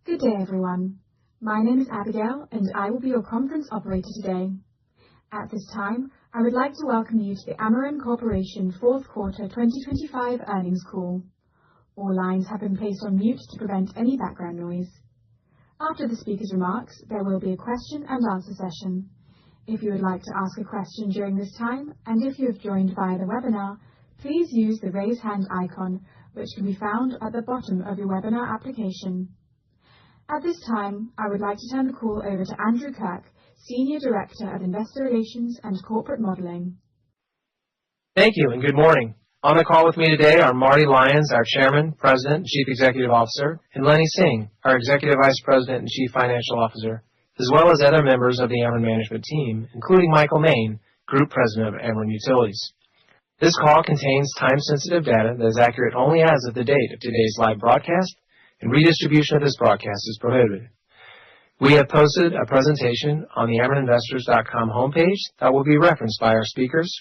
Good day, everyone. My name is Abigail, and I will be your conference operator today. At this time, I would like to welcome you to the Ameren Corporation Fourth Quarter 2025 Earnings Call. All lines have been placed on mute to prevent any background noise. After the speaker's remarks, there will be a question and answer session. If you would like to ask a question during this time, and if you have joined via the webinar, please use the raise hand icon, which can be found at the bottom of your webinar application. At this time, I would like to turn the call over to Andrew Kirk, Senior Director of Investor Relations and Corporate Modeling. Thank you and good morning. On the call with me today are Marty Lyons, our Chairman, President, and Chief Executive Officer, and Lenny Singh, our Executive Vice President and Chief Financial Officer, as well as other members of the Ameren management team, including Michael Main, Group President of Ameren Utilities. This call contains time-sensitive data that is accurate only as of the date of today's live broadcast, and redistribution of this broadcast is prohibited. We have posted a presentation on the AmerenInvestors.com homepage that will be referenced by our speakers.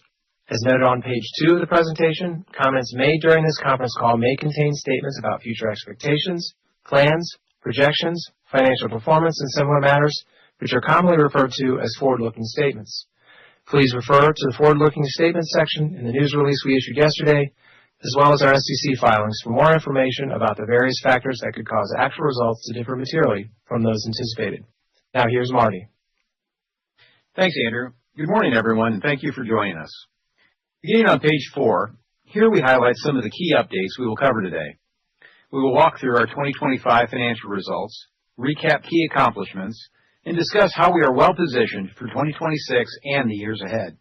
As noted on page 2 of the presentation, comments made during this conference call may contain statements about future expectations, plans, projections, financial performance, and similar matters, which are commonly referred to as forward-looking statements. Please refer to the forward-looking statements section in the news release we issued yesterday, as well as our SEC filings for more information about the various factors that could cause actual results to differ materially from those anticipated. Now here's Marty. Thanks, Andrew. Good morning, everyone, and thank you for joining us. Beginning on page 4, here we highlight some of the key updates we will cover today. We will walk through our 2025 financial results, recap key accomplishments, and discuss how we are well positioned for 2026 and the years ahead.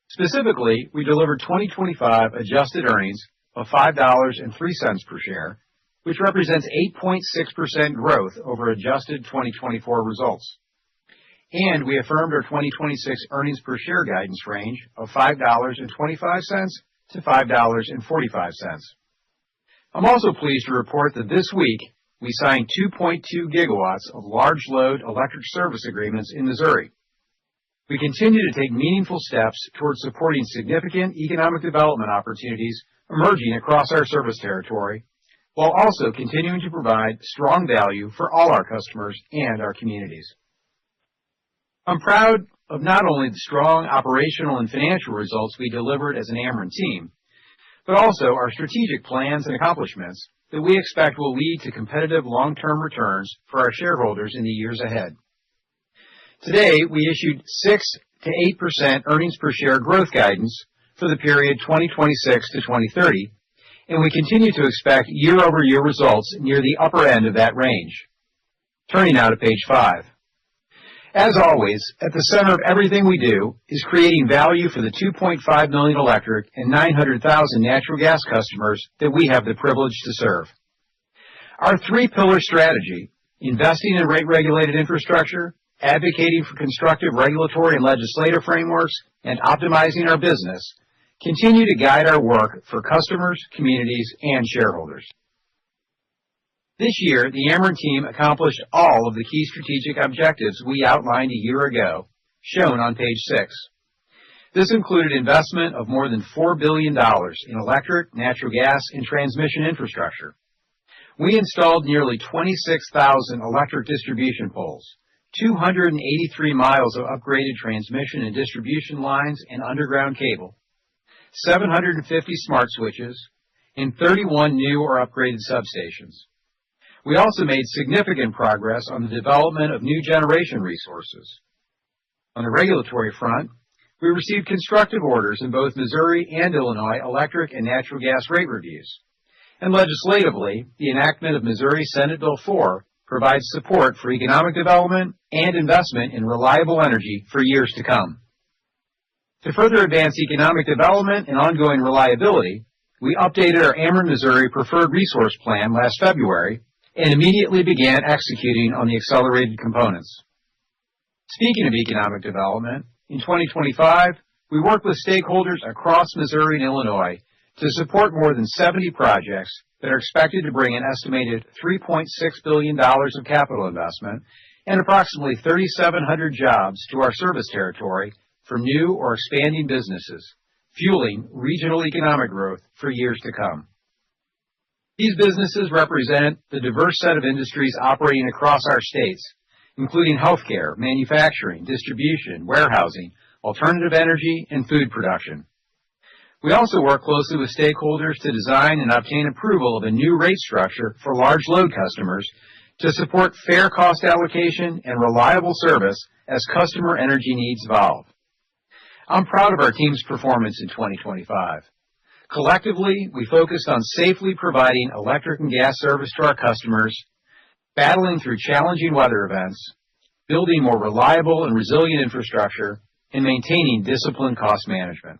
Specifically, we delivered 2025 adjusted earnings of $5.03 per share, which represents 8.6% growth over adjusted 2024 results. And we affirmed our 2026 earnings per share guidance range of $5.25 to $5.45. I'm also pleased to report that this week we signed 2.2 gigawatts of large load electric service agreements in Missouri. We continue to take meaningful steps towards supporting significant economic development opportunities emerging across our service territory, while also continuing to provide strong value for all our customers and our communities. I'm proud of not only the strong operational and financial results we delivered as an Ameren team, but also our strategic plans and accomplishments that we expect will lead to competitive long-term returns for our shareholders in the years ahead. Today, we issued 6 to 8% earnings per share growth guidance for the period 2026 to 2030, and we continue to expect year-over-year results near the upper end of that range. Turning now to page 5. As always, at the center of everything we do is creating value for the 2.5 million electric and 900,000 natural gas customers that we have the privilege to serve. Our 3-pillar strategy, investing in rate-regulated infrastructure, advocating for constructive regulatory and legislative frameworks, and optimizing our business, continue to guide our work for customers, communities, and shareholders. This year, the Ameren team accomplished all of the key strategic objectives we outlined a year ago, shown on page 6. This included investment of more than $4 billion in electric, natural gas, and transmission infrastructure. We installed nearly 26,000 electric distribution poles, 283 miles of upgraded transmission and distribution lines and underground cable, 750 smart switches, and 31 new or upgraded substations. We also made significant progress on the development of new generation resources. On the regulatory front, we received constructive orders in both Missouri and Illinois electric and natural gas rate reviews. And legislatively, the enactment of Missouri Senate Bill 4 provides support for economic development and investment in reliable energy for years to come. To further advance economic development and ongoing reliability, we updated our Ameren Missouri Preferred Resource Plan last February and immediately began executing on the accelerated components. Speaking of economic development, in 2025, we worked with stakeholders across Missouri and Illinois to support more than 70 projects that are expected to bring an estimated $3.6 billion of capital investment and approximately 3,700 jobs to our service territory from new or expanding businesses, fueling regional economic growth for years to come. These businesses represent the diverse set of industries operating across our states, including healthcare, manufacturing, distribution, warehousing, alternative energy, and food production. We also work closely with stakeholders to design and obtain approval of a new rate structure for large load customers to support fair cost allocation and reliable service as customer energy needs evolve. I'm proud of our team's performance in 2025. Collectively, we focused on safely providing electric and gas service to our customers, battling through challenging weather events, building more reliable and resilient infrastructure, and maintaining disciplined cost management.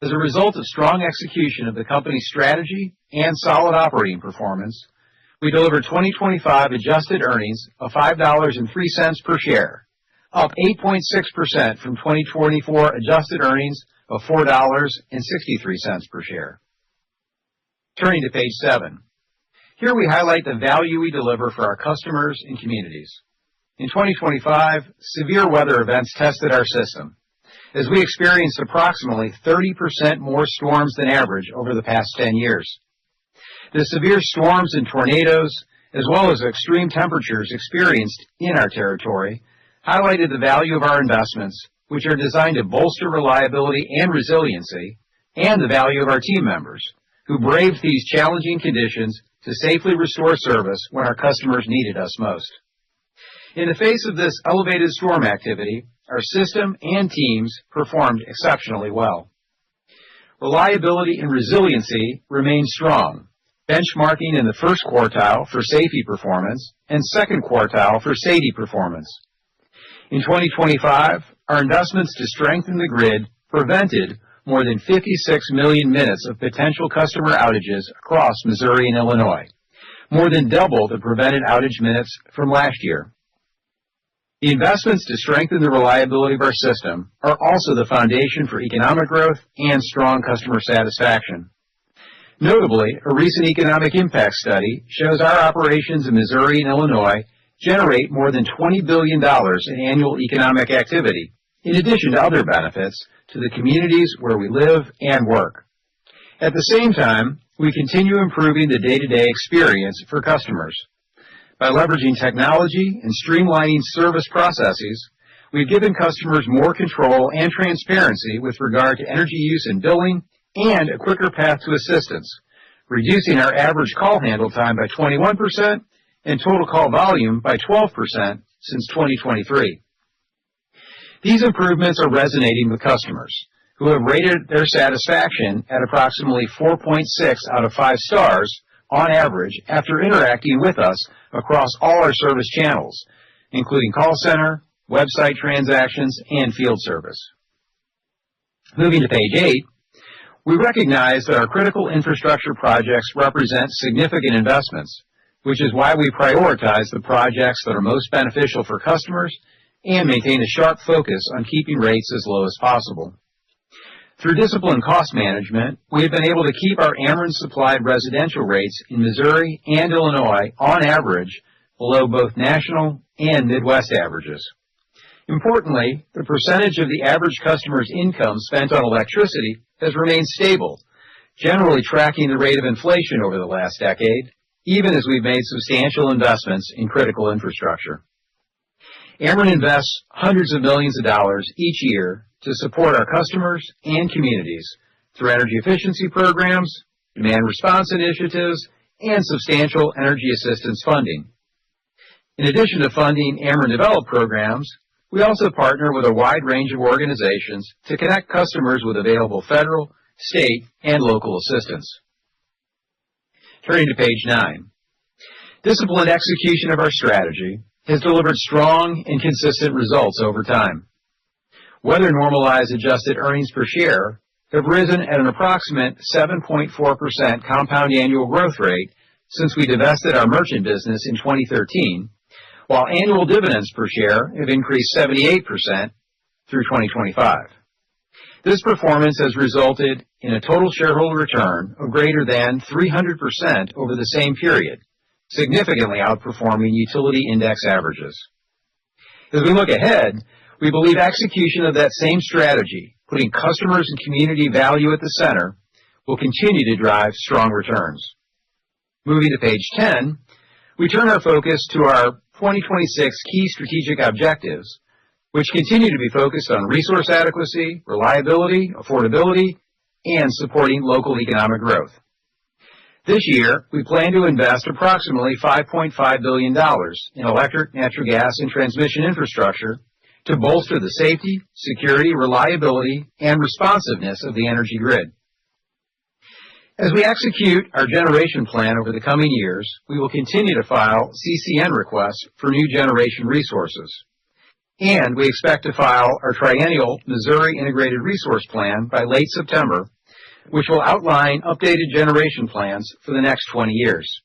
As a result of strong execution of the company's strategy and solid operating performance, we delivered 2025 adjusted earnings of $5.03 per share, up 8.6% from 2024 adjusted earnings of $4.63 per share. Turning to page 7. Here we highlight the value we deliver for our customers and communities. In 2025, severe weather events tested our system, as we experienced approximately 30% more storms than average over the past 10 years. The severe storms and tornadoes, as well as extreme temperatures experienced in our territory, highlighted the value of our investments, which are designed to bolster reliability and resiliency, and the value of our team members, who braved these challenging conditions to safely restore service when our customers needed us most. In the face of this elevated storm activity, our system and teams performed exceptionally well. Reliability and resiliency remained strong, benchmarking in the first quartile for safety performance and second quartile for SAIDI performance. In 2025, our investments to strengthen the grid prevented more than 56 million minutes of potential customer outages across Missouri and Illinois, more than double the prevented outage minutes from last year. The investments to strengthen the reliability of our system are also the foundation for economic growth and strong customer satisfaction. Notably, a recent economic impact study shows our operations in Missouri and Illinois generate more than $20 billion in annual economic activity, in addition to other benefits to the communities where we live and work. At the same time, we continue improving the day-to-day experience for customers. By leveraging technology and streamlining service processes, we've given customers more control and transparency with regard to energy use and billing and a quicker path to assistance, reducing our average call handle time by 21% and total call volume by 12% since 2023. These improvements are resonating with customers, who have rated their satisfaction at approximately 4.6 out of 5 stars on average after interacting with us across all our service channels, including call center, website transactions, and field service. Moving to page 8, we recognize that our critical infrastructure projects represent significant investments, which is why we prioritize the projects that are most beneficial for customers and maintain a sharp focus on keeping rates as low as possible. Through disciplined cost management, we have been able to keep our Ameren-supplied residential rates in Missouri and Illinois on average below both national and Midwest averages. Importantly, the percentage of the average customer's income spent on electricity has remained stable, generally tracking the rate of inflation over the last decade, even as we've made substantial investments in critical infrastructure. Ameren invests hundreds of millions of dollars each year to support our customers and communities through energy efficiency programs, demand response initiatives, and substantial energy assistance funding. In addition to funding Ameren-developed programs, we also partner with a wide range of organizations to connect customers with available federal, state, and local assistance. Turning to page 9. Disciplined execution of our strategy has delivered strong and consistent results over time. Weather-normalized adjusted earnings per share have risen at an approximate 7.4% compound annual growth rate since we divested our merchant business in 2013, while annual dividends per share have increased 78% through 2025. This performance has resulted in a total shareholder return of greater than 300% over the same period, significantly outperforming utility index averages. As we look ahead, we believe execution of that same strategy, putting customers and community value at the center, will continue to drive strong returns. Moving to page 10, we turn our focus to our 2026 key strategic objectives, which continue to be focused on resource adequacy, reliability, affordability, and supporting local economic growth. This year, we plan to invest approximately $5.5 billion in electric, natural gas, and transmission infrastructure to bolster the safety, security, reliability, and responsiveness of the energy grid. As we execute our generation plan over the coming years, we will continue to file CCN requests for new generation resources. And we expect to file our triennial Missouri Integrated Resource Plan by late September, which will outline updated generation plans for the next 20 years.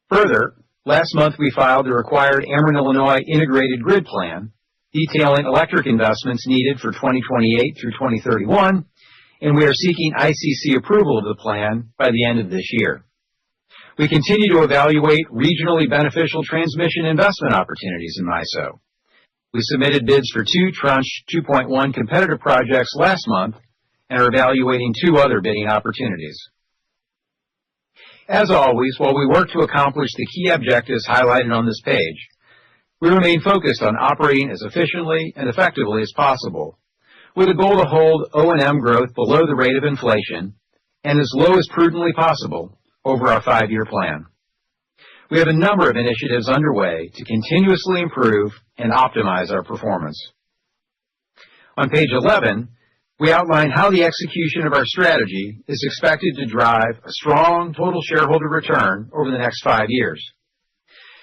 Further, last month we filed the required Ameren, Illinois Integrated Grid Plan, detailing electric investments needed for 2028 through 2031, and we are seeking ICC approval of the plan by the end of this year. We continue to evaluate regionally beneficial transmission investment opportunities in MISO. We submitted bids for 2 Tranche 2.1 competitive projects last month and are evaluating 2 other bidding opportunities. As always, while we work to accomplish the key objectives highlighted on this page, we remain focused on operating as efficiently and effectively as possible, with a goal to hold O&M growth below the rate of inflation and as low as prudently possible over our 5-year plan. We have a number of initiatives underway to continuously improve and optimize our performance. On page 11, we outline how the execution of our strategy is expected to drive a strong total shareholder return over the next 5 years.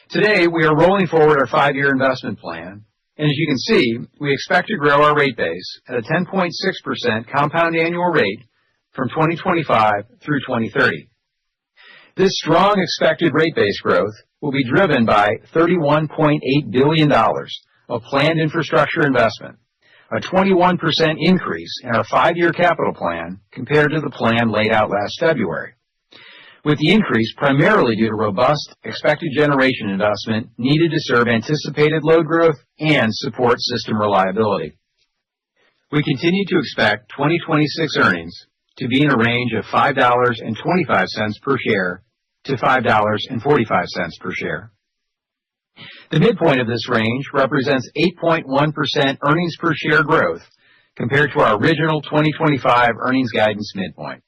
Today, we are rolling forward our 5-year investment plan, and as you can see, we expect to grow our rate base at a 10.6% compound annual rate from 2025 through 2030. This strong expected rate base growth will be driven by $31.8 billion of planned infrastructure investment, a 21% increase in our 5-year capital plan compared to the plan laid out last February, with the increase primarily due to robust expected generation investment needed to serve anticipated load growth and support system reliability. We continue to expect 2026 earnings to be in a range of $5.25 per share to $5.45 per share. The midpoint of this range represents 8.1% earnings per share growth compared to our original 2025 earnings guidance midpoint.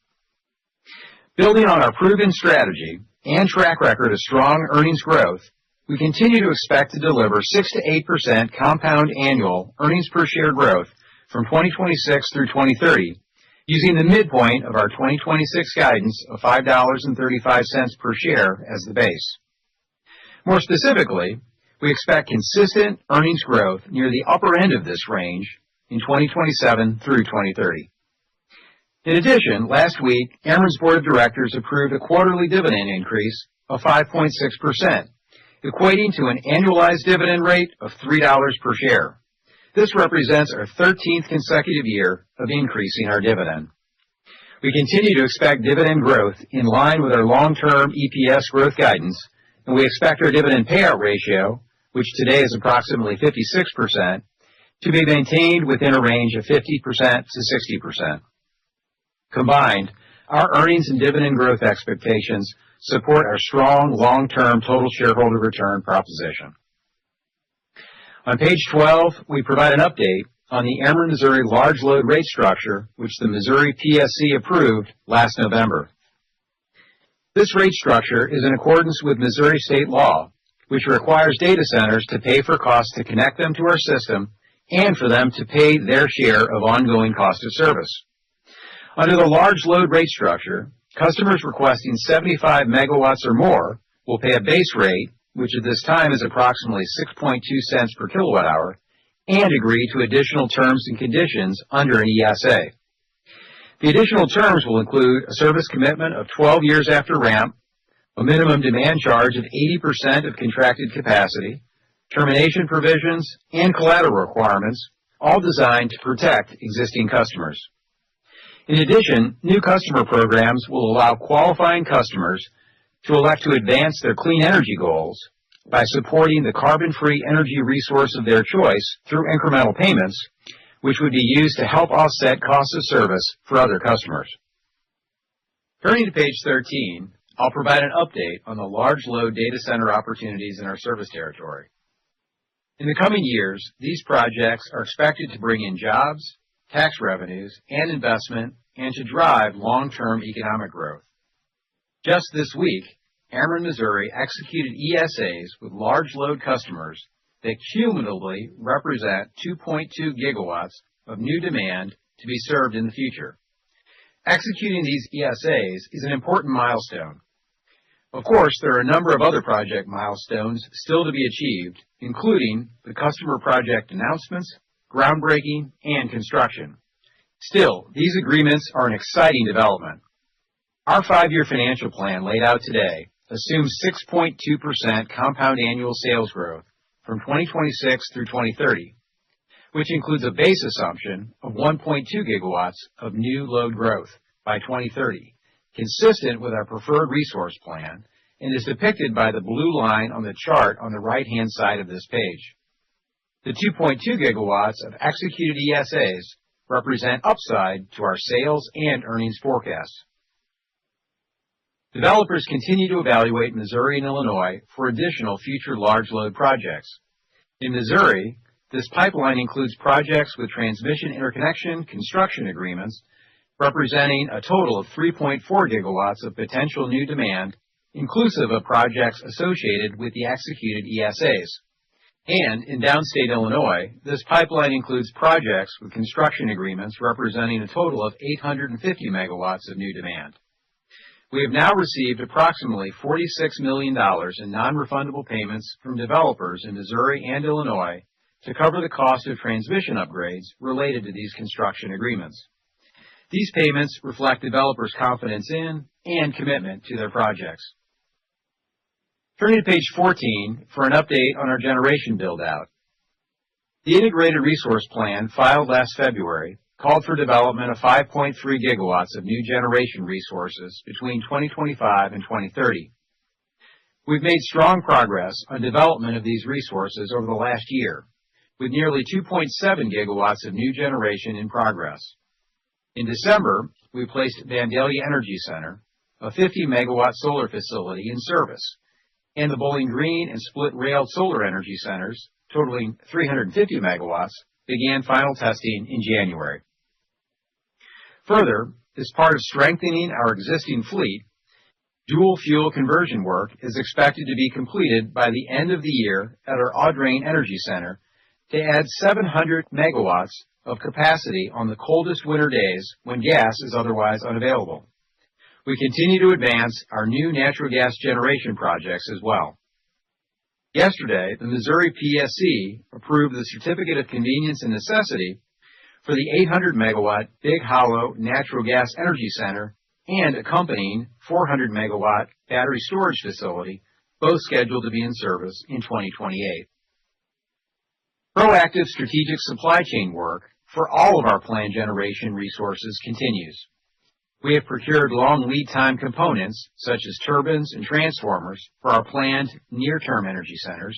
Building on our proven strategy and track record of strong earnings growth, we continue to expect to deliver 6 to 8% compound annual earnings per share growth from 2026 through 2030, using the midpoint of our 2026 guidance of $5.35 per share as the base. More specifically, we expect consistent earnings growth near the upper end of this range in 2027 through 2030. In addition, last week, Ameren's Board of Directors approved a quarterly dividend increase of 5.6%, equating to an annualized dividend rate of $3 per share. This represents our 13th consecutive year of increasing our dividend. We continue to expect dividend growth in line with our long-term EPS growth guidance, and we expect our dividend payout ratio, which today is approximately 56%, to be maintained within a range of 50% to 60%. Combined, our earnings and dividend growth expectations support our strong long-term total shareholder return proposition. On page 12, we provide an update on the Ameren, Missouri large load rate structure, which the Missouri PSC approved last November. This rate structure is in accordance with Missouri state law, which requires data centers to pay for costs to connect them to our system and for them to pay their share of ongoing cost of service. Under the large load rate structure, customers requesting 75 megawatts or more will pay a base rate, which at this time is approximately 6.2 cents per kilowatt hour, and agree to additional terms and conditions under an ESA. The additional terms will include a service commitment of 12 years after ramp, a minimum demand charge of 80% of contracted capacity, termination provisions, and collateral requirements, all designed to protect existing customers. In addition, new customer programs will allow qualifying customers to elect to advance their clean energy goals by supporting the carbon-free energy resource of their choice through incremental payments, which would be used to help offset costs of service for other customers. Turning to page 13, I'll provide an update on the large load data center opportunities in our service territory. In the coming years, these projects are expected to bring in jobs, tax revenues, and investment, and to drive long-term economic growth. Just this week, Ameren, Missouri executed ESAs with large load customers that cumulatively represent 2.2 gigawatts of new demand to be served in the future. Executing these ESAs is an important milestone. Of course, there are a number of other project milestones still to be achieved, including the customer project announcements, groundbreaking, and construction. Still, these agreements are an exciting development. Our 5-year financial plan laid out today assumes 6.2% compound annual sales growth from 2026 through 2030, which includes a base assumption of 1.2 gigawatts of new load growth by 2030, consistent with our preferred resource plan, and is depicted by the blue line on the chart on the right-hand side of this page. The 2.2 gigawatts of executed ESAs represent upside to our sales and earnings forecasts. Developers continue to evaluate Missouri and Illinois for additional future large load projects. In Missouri, this pipeline includes projects with transmission interconnection construction agreements representing a total of 3.4 gigawatts of potential new demand, inclusive of projects associated with the executed ESAs. And in downstate Illinois, this pipeline includes projects with construction agreements representing a total of 850 megawatts of new demand. We have now received approximately $46 million in non-refundable payments from developers in Missouri and Illinois to cover the cost of transmission upgrades related to these construction agreements. These payments reflect developers' confidence in and commitment to their projects. Turning to page 14 for an update on our generation build-out. The Integrated Resource Plan filed last February called for development of 5.3 gigawatts of new generation resources between 2025 and 2030. We've made strong progress on development of these resources over the last year, with nearly 2.7 gigawatts of new generation in progress. In December, we placed Vandalia Energy Center, a 50-megawatt solar facility, in service, and the Bowling Green and Split Railed Solar Energy Centers, totaling 350 megawatts, began final testing in January. Further, as part of strengthening our existing fleet, dual fuel conversion work is expected to be completed by the end of the year at our Audrain Energy Center to add 700 megawatts of capacity on the coldest winter days when gas is otherwise unavailable. We continue to advance our new natural gas generation projects as well. Yesterday, the Missouri PSC approved the Certificate of Convenience and Necessity for the 800-megawatt Big Hollow Natural Gas Energy Center and accompanying 400-megawatt battery storage facility, both scheduled to be in service in 2028. Proactive strategic supply chain work for all of our planned generation resources continues. We have procured long lead time components, such as turbines and transformers, for our planned near-term energy centers,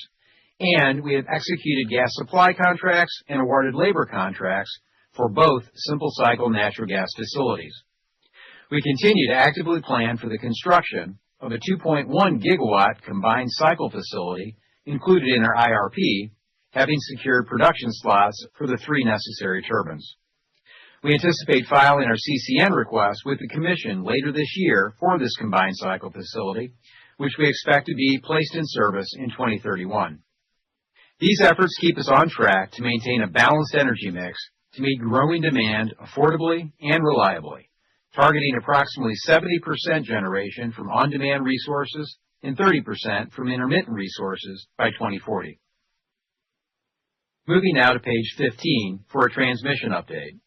and we have executed gas supply contracts and awarded labor contracts for both simple-cycle natural gas facilities. We continue to actively plan for the construction of a 2.1 gigawatt combined cycle facility included in our IRP, having secured production slots for the 3 necessary turbines. We anticipate filing our CCN request with the Commission later this year for this combined cycle facility, which we expect to be placed in service in 2031. These efforts keep us on track to maintain a balanced energy mix to meet growing demand affordably and reliably, targeting approximately 70% generation from on-demand resources and 30% from intermittent resources by 2040. Moving now to page 15 for a transmission update.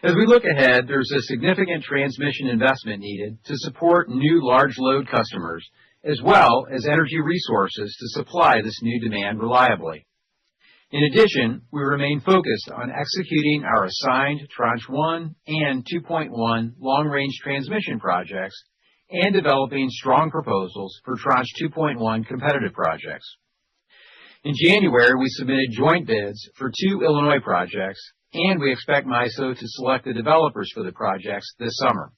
As we look ahead, there's a significant transmission investment needed to support new large load customers, as well as energy resources to supply this new demand reliably. In addition, we remain focused on executing our assigned Tranche 1 and 2.1 long-range transmission projects and developing strong proposals for Tranche 2.1 competitive projects. In January, we submitted joint bids for 2 Illinois projects, and we expect MISO to select the developers for the projects this summer.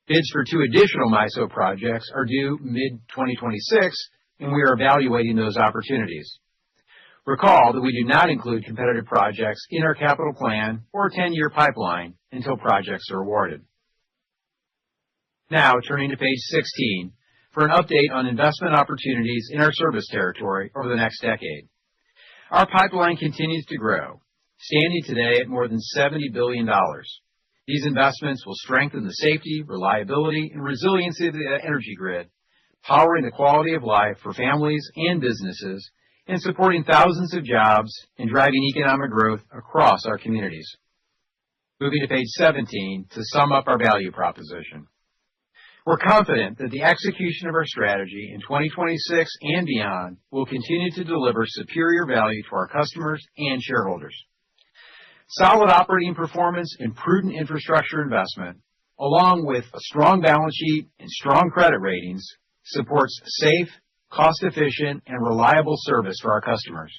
Bids for 2 additional MISO projects are due mid-2026, and we are evaluating those opportunities. Recall that we do not include competitive projects in our capital plan or 10-year pipeline until projects are awarded. Now, turning to page 16 for an update on investment opportunities in our service territory over the next decade. Our pipeline continues to grow, standing today at more than $70 billion. These investments will strengthen the safety, reliability, and resiliency of the energy grid, powering the quality of life for families and businesses, and supporting thousands of jobs and driving economic growth across our communities. Moving to page 17 to sum up our value proposition. We're confident that the execution of our strategy in 2026 and beyond will continue to deliver superior value to our customers and shareholders. Solid operating performance and prudent infrastructure investment, along with a strong balance sheet and strong credit ratings, supports safe, cost-efficient, and reliable service for our customers.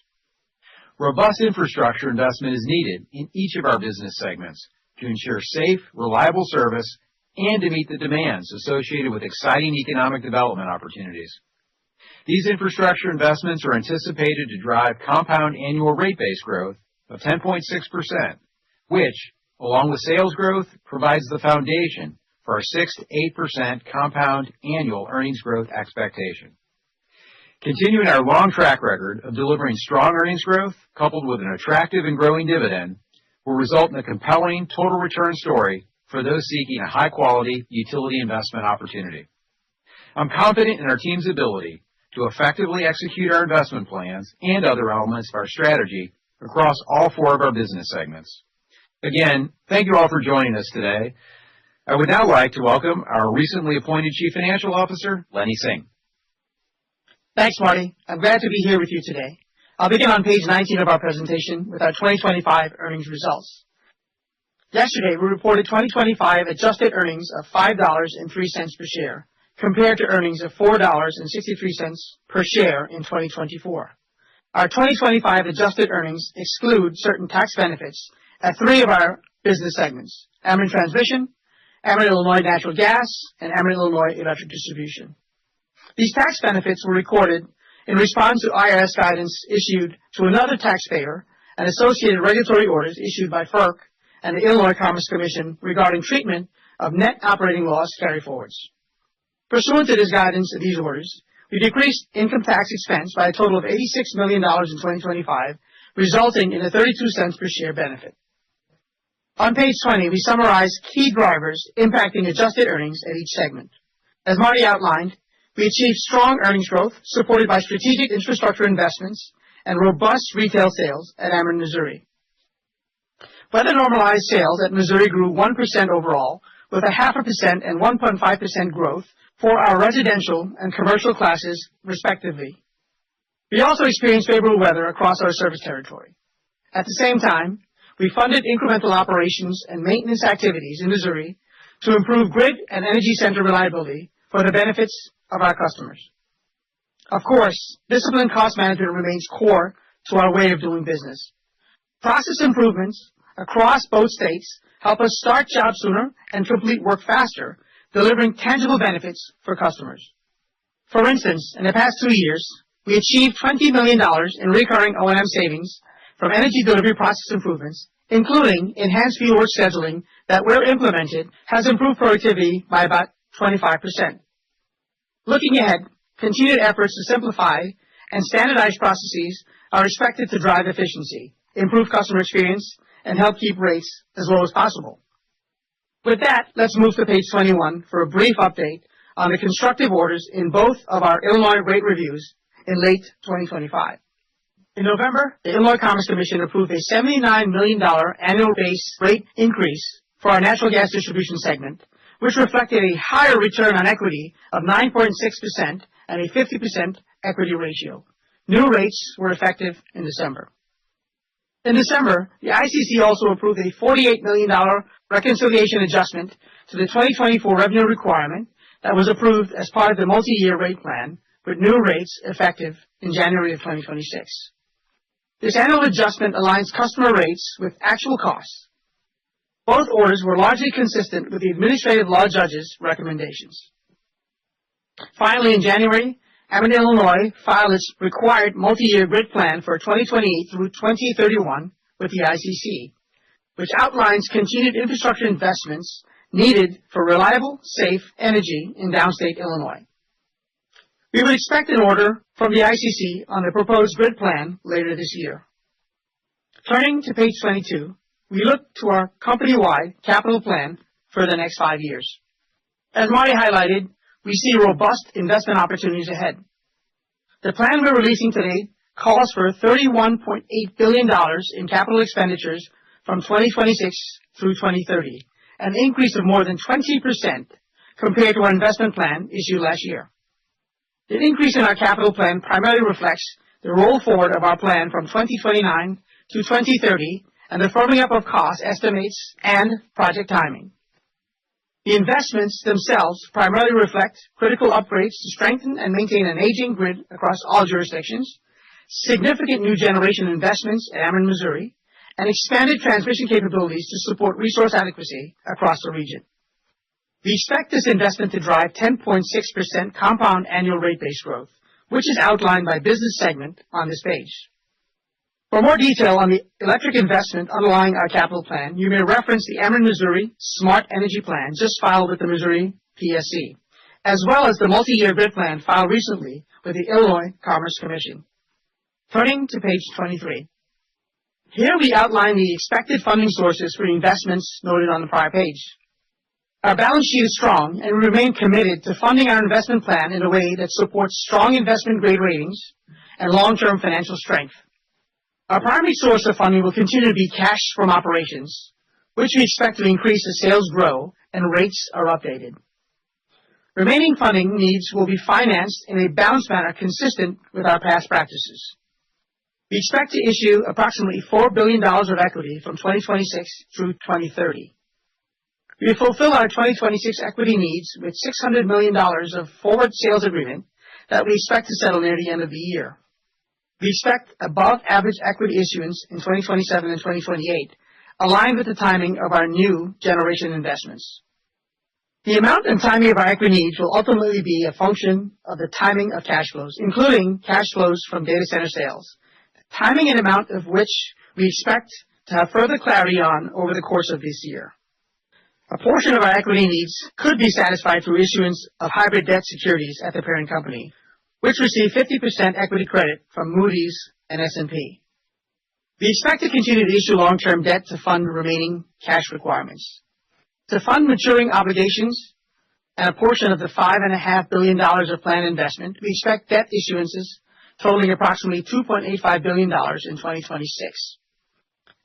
Robust infrastructure investment is needed in each of our business segments to ensure safe, reliable service and to meet the demands associated with exciting economic development opportunities. These infrastructure investments are anticipated to drive compound annual rate base growth of 10.6%, which, along with sales growth, provides the foundation for our 6 to 8% compound annual earnings growth expectation. Continuing our long track record of delivering strong earnings growth, coupled with an attractive and growing dividend, will result in a compelling total return story for those seeking a high-quality utility investment opportunity. I'm confident in our team's ability to effectively execute our investment plans and other elements of our strategy across all 4 of our business segments. Again, thank you all for joining us today. I would now like to welcome our recently appointed Chief Financial Officer, Lenny Singh. Thanks, Marty. I'm glad to be here with you today. I'll begin on page 19 of our presentation with our 2025 earnings results. Yesterday, we reported 2025 adjusted earnings of $5.03 per share, compared to earnings of $4.63 per share in 2024. Our 2025 adjusted earnings exclude certain tax benefits at 3 of our business segments: Ameren Transmission, Ameren Illinois Natural Gas, and Ameren Illinois Electric Distribution. These tax benefits were recorded in response to IRS guidance issued to another taxpayer and associated regulatory orders issued by FERC and the Illinois Commerce Commission regarding treatment of net operating loss carryforwards. Pursuant to this guidance and these orders, we decreased income tax expense by a total of $86 million in 2025, resulting in a 32 cents per share benefit. On page 20, we summarize key drivers impacting adjusted earnings at each segment. As Marty outlined, we achieved strong earnings growth supported by strategic infrastructure investments and robust retail sales at Ameren Missouri. Weather-normalized sales at Missouri grew 1% overall, with a 0.5% and 1.5% growth for our residential and commercial classes, respectively. We also experienced favorable weather across our service territory. At the same time, we funded incremental operations and maintenance activities in Missouri to improve grid and energy center reliability for the benefits of our customers. Of course, disciplined cost management remains core to our way of doing business. Process improvements across both states help us start jobs sooner and complete work faster, delivering tangible benefits for customers. For instance, in the past 2 years, we achieved $20 million in recurring O&M savings from energy delivery process improvements, including enhanced field work scheduling that, where implemented, has improved productivity by about 25%. Looking ahead, continued efforts to simplify and standardize processes are expected to drive efficiency, improve customer experience, and help keep rates as low as possible. With that, let's move to page 21 for a brief update on the constructive orders in both of our Illinois rate reviews in late 2025. In November, the Illinois Commerce Commission approved a $79 million annual base rate increase for our natural gas distribution segment, which reflected a higher return on equity of 9.6% and a 50% equity ratio. New rates were effective in December. In December, the ICC also approved a $48 million reconciliation adjustment to the 2024 revenue requirement that was approved as part of the multi-year rate plan, with new rates effective in January of 2026. This annual adjustment aligns customer rates with actual costs. Both orders were largely consistent with the administrative law judge's recommendations. Finally, in January, Ameren, Illinois filed its required multi-year grid plan for 2028 through 2031 with the ICC, which outlines continued infrastructure investments needed for reliable, safe energy in downstate Illinois. We would expect an order from the ICC on the proposed grid plan later this year. Turning to page 22, we look to our company-wide capital plan for the next 5 years. As Marty highlighted, we see robust investment opportunities ahead. The plan we're releasing today calls for $31.8 billion in capital expenditures from 2026 through 2030, an increase of more than 20% compared to our investment plan issued last year. The increase in our capital plan primarily reflects the roll forward of our plan from 2029 to 2030 and the firming up of cost estimates and project timing. The investments themselves primarily reflect critical upgrades to strengthen and maintain an aging grid across all jurisdictions, significant new generation investments at Ameren, Missouri, and expanded transmission capabilities to support resource adequacy across the region. We expect this investment to drive 10.6% compound annual rate base growth, which is outlined by business segment on this page. For more detail on the electric investment underlying our capital plan, you may reference the Ameren, Missouri Smart Energy Plan just filed with the Missouri PSC, as well as the multi-year grid plan filed recently with the Illinois Commerce Commission. Turning to page 23. Here we outline the expected funding sources for investments noted on the prior page. Our balance sheet is strong, and we remain committed to funding our investment plan in a way that supports strong investment grade ratings and long-term financial strength. Our primary source of funding will continue to be cash from operations, which we expect to increase as sales grow and rates are updated. Remaining funding needs will be financed in a balanced manner consistent with our past practices. We expect to issue approximately $4 billion of equity from 2026 through 2030. We fulfill our 2026 equity needs with $600 million of forward sales agreement that we expect to settle near the end of the year. We expect above average equity issuance in 2027 and 2028, aligned with the timing of our new generation investments. The amount and timing of our equity needs will ultimately be a function of the timing of cash flows, including cash flows from data center sales, timing and amount of which we expect to have further clarity on over the course of this year. A portion of our equity needs could be satisfied through issuance of hybrid debt securities at the parent company, which receive 50% equity credit from Moody's and S&P. We expect to continue to issue long-term debt to fund remaining cash requirements. To fund maturing obligations and a portion of the $5.5 billion of planned investment, we expect debt issuances totaling approximately $2.85 billion in 2026.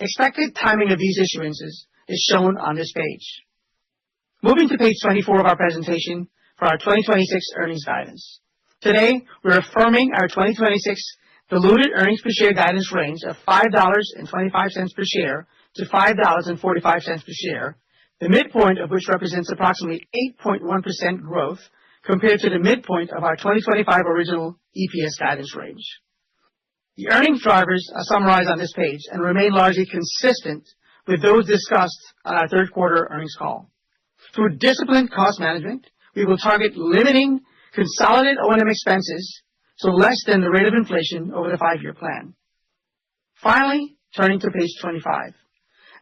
Expected timing of these issuances is shown on this page. Moving to page 24 of our presentation for our 2026 earnings guidance. Today, we're affirming our 2026 diluted earnings per share guidance range of $5.25 per share to $5.45 per share, the midpoint of which represents approximately 8.1% growth compared to the midpoint of our 2025 original EPS guidance range. The earnings drivers are summarized on this page and remain largely consistent with those discussed on our third quarter earnings call. Through disciplined cost management, we will target limiting consolidated O&M expenses to less than the rate of inflation over the 5-year plan. Finally, turning to page 25.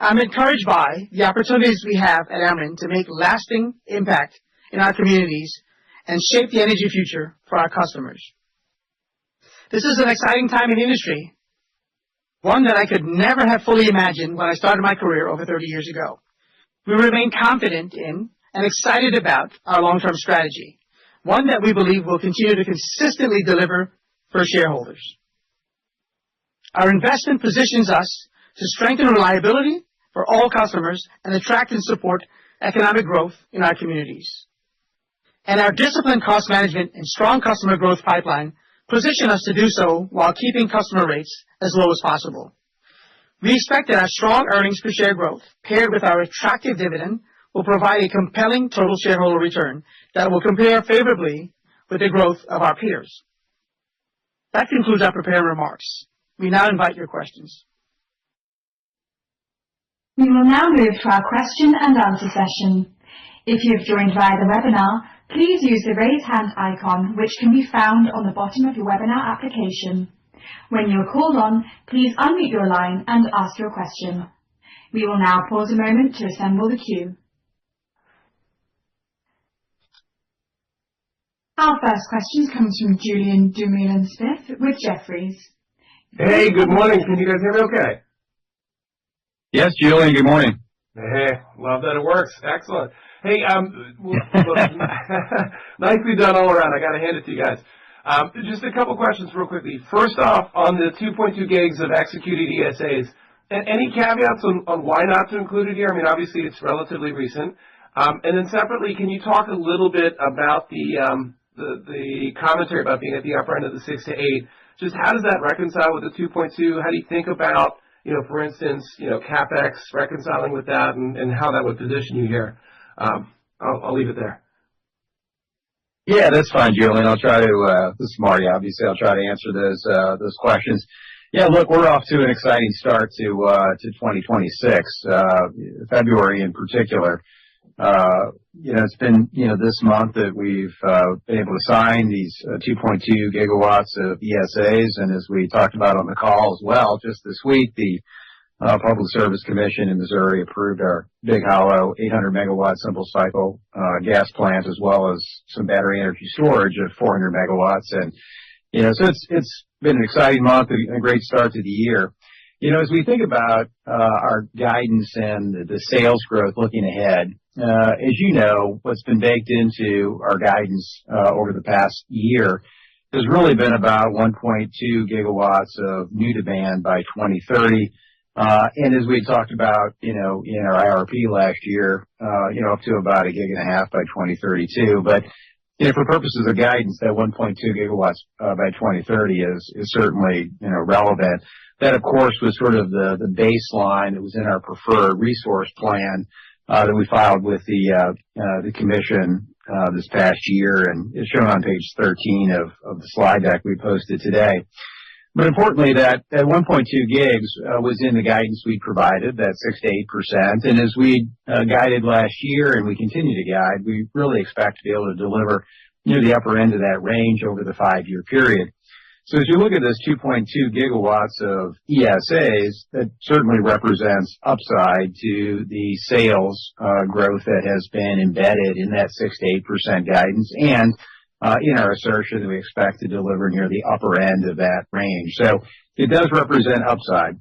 I'm encouraged by the opportunities we have at Ameren to make lasting impact in our communities and shape the energy future for our customers. This is an exciting time in the industry, one that I could never have fully imagined when I started my career over 30 years ago. We remain confident in and excited about our long-term strategy, one that we believe will continue to consistently deliver for shareholders. Our investment positions us to strengthen reliability for all customers and attract and support economic growth in our communities. And our disciplined cost management and strong customer growth pipeline position us to do so while keeping customer rates as low as possible. We expect that our strong earnings per share growth, paired with our attractive dividend, will provide a compelling total shareholder return that will compare favorably with the growth of our peers. That concludes our prepared remarks. We now invite your questions. We will now move to our question and answer session. If you have joined via the webinar, please use the raise hand icon, which can be found on the bottom of your webinar application. When you are called on, please unmute your line and ask your question. We will now pause a moment to assemble the queue. Our first question comes from Julian Dumoulin-Smith with Jefferies. Hey, good morning. Can you guys hear me okay? Yes, Julian, good morning. Hey, love that it works. Excellent. Hey, nicely done all around. I got to hand it to you guys. Just a couple questions real quickly. First off, on the 2.2 gigs of executed ESAs, any caveats on why not to include it here? I mean, obviously it's relatively recent. And then separately, can you talk a little bit about the commentary about being at the upper end of the 6 to 8? Just how does that reconcile with the 2.2? How do you think about, for instance, CapEx reconciling with that and how that would position you here? I'll leave it there. Yeah, that's fine, Julian. I'll try to, this is Marty, obviously, I'll try to answer those questions. Yeah, look, we're off to an exciting start to 2026, February in particular. It's been, this month that we've been able to sign these 2.2 gigawatts of ESAs. And as we talked about on the call as well, just this week, the Public Service Commission in Missouri approved our Big Hollow 800 megawatt simple cycle gas plant, as well as some battery energy storage of 400 megawatts. And, so it's been an exciting month, a great start to the year. As we think about our guidance and the sales growth looking ahead, as you know, what's been baked into our guidance over the past year has really been about 1.2 gigawatts of new demand by 2030. And as we talked about, in our IRP last year, up to about 1.5 gigawatts by 2032. But, for purposes of guidance, that 1.2 gigawatts by 2030 is certainly, relevant. That, of course, was sort of the baseline that was in our preferred resource plan that we filed with the commission this past year, and it's shown on page 13 of the slide deck we posted today. But importantly, that 1.2 gigs was in the guidance we provided, that 6 to 8%. And as we guided last year, and we continue to guide, we really expect to be able to deliver near the upper end of that range over the 5-year period. So as you look at this 2.2 gigawatts of ESAs, that certainly represents upside to the sales growth that has been embedded in that 6 to 8% guidance, and in our assertion that we expect to deliver near the upper end of that range. So it does represent upside.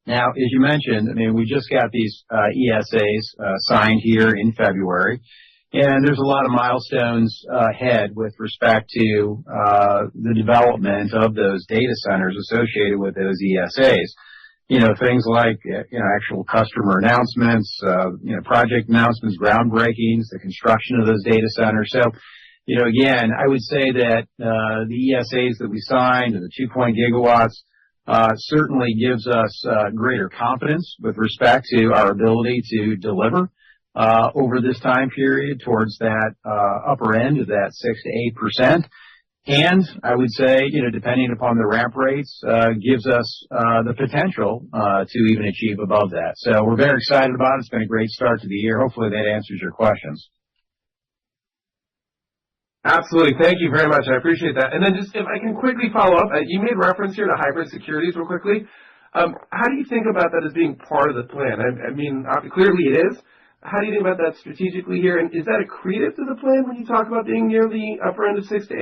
Now, as you mentioned, we just got these ESAs signed here in February, and there's a lot of milestones ahead with respect to the development of those data centers associated with those ESAs. Things like, actual customer announcements, project announcements, groundbreakings, the construction of those data centers. So, again, I would say that the ESAs that we signed and the 2.0 gigawatts certainly gives us greater confidence with respect to our ability to deliver over this time period towards that upper end of that 6 to 8%. And I would say, depending upon the ramp rates, gives us the potential to even achieve above that. So we're very excited about it. It's been a great start to the year. Hopefully that answers your questions. Absolutely. Thank you very much. I appreciate that. And then just if I can quickly follow up, you made reference here to hybrid securities real quickly. How do you think about that as being part of the plan? Clearly it is. How do you think about that strategically here? And is that accretive to the plan when you talk about being near the upper end of 6 to 8?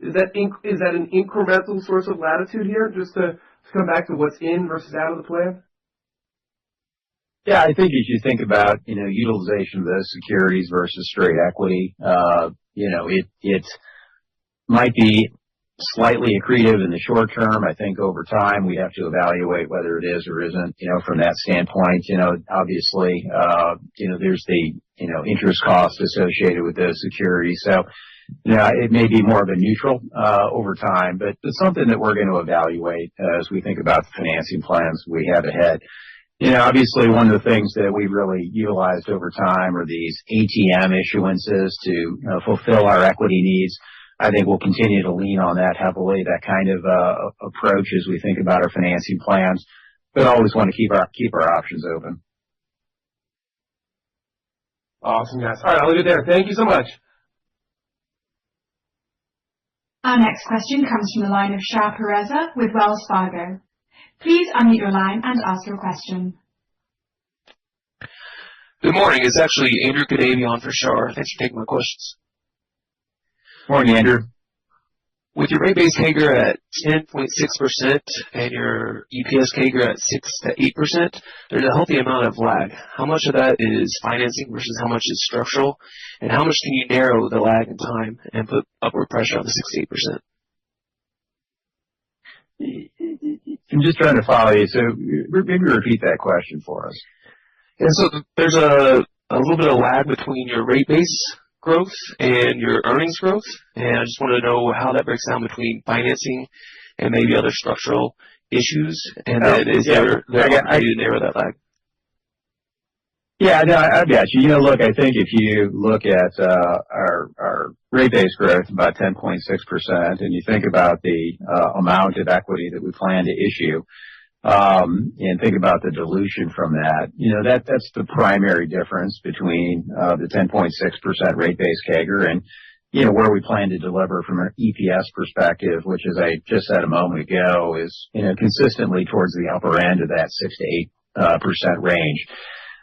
Is that an incremental source of latitude here, just to come back to what's in versus out of the plan? Yeah, I think as you think about, utilization of those securities versus straight equity, it might be slightly accretive in the short term. I think over time we have to evaluate whether it is or isn't, from that standpoint. Obviously, there's the, interest costs associated with those securities. So, it may be more of a neutral over time, but it's something that we're going to evaluate as we think about the financing plans we have ahead. Obviously one of the things that we really utilized over time are these ATM issuances to fulfill our equity needs. I think we'll continue to lean on that heavily, that kind of approach as we think about our financing plans, but always want to keep our options open. Awesome, guys. All right, I'll leave it there. Thank you so much. Our next question comes from the line of Shah Pereza with Wells Fargo. Please unmute your line and ask your question. Good morning. It's actually Andrew Cadavion for Shar. Thanks for taking my questions. Morning, Andrew. With your rate base CAGR at 10.6% and your EPS CAGR at 6 to 8%, there's a healthy amount of lag. How much of that is financing versus how much is structural? And how much can you narrow the lag in time and put upward pressure on the 6 to 8%? I'm just trying to follow you, so maybe repeat that question for us. And so there's a little bit of lag between your rate base growth and your earnings growth, and I just wanted to know how that breaks down between financing and maybe other structural issues, and then is there opportunity to narrow that lag? Yeah, no, I got you. You know, look, I think if you look at our rate base growth, about 10.6%, and you think about the amount of equity that we plan to issue, and think about the dilution from that, you know, that's the primary difference between the 10.6% rate base CAGR and, you know, where we plan to deliver from an EPS perspective, which, as I just said a moment ago, is, you know, consistently towards the upper end of that 6 to 8% range.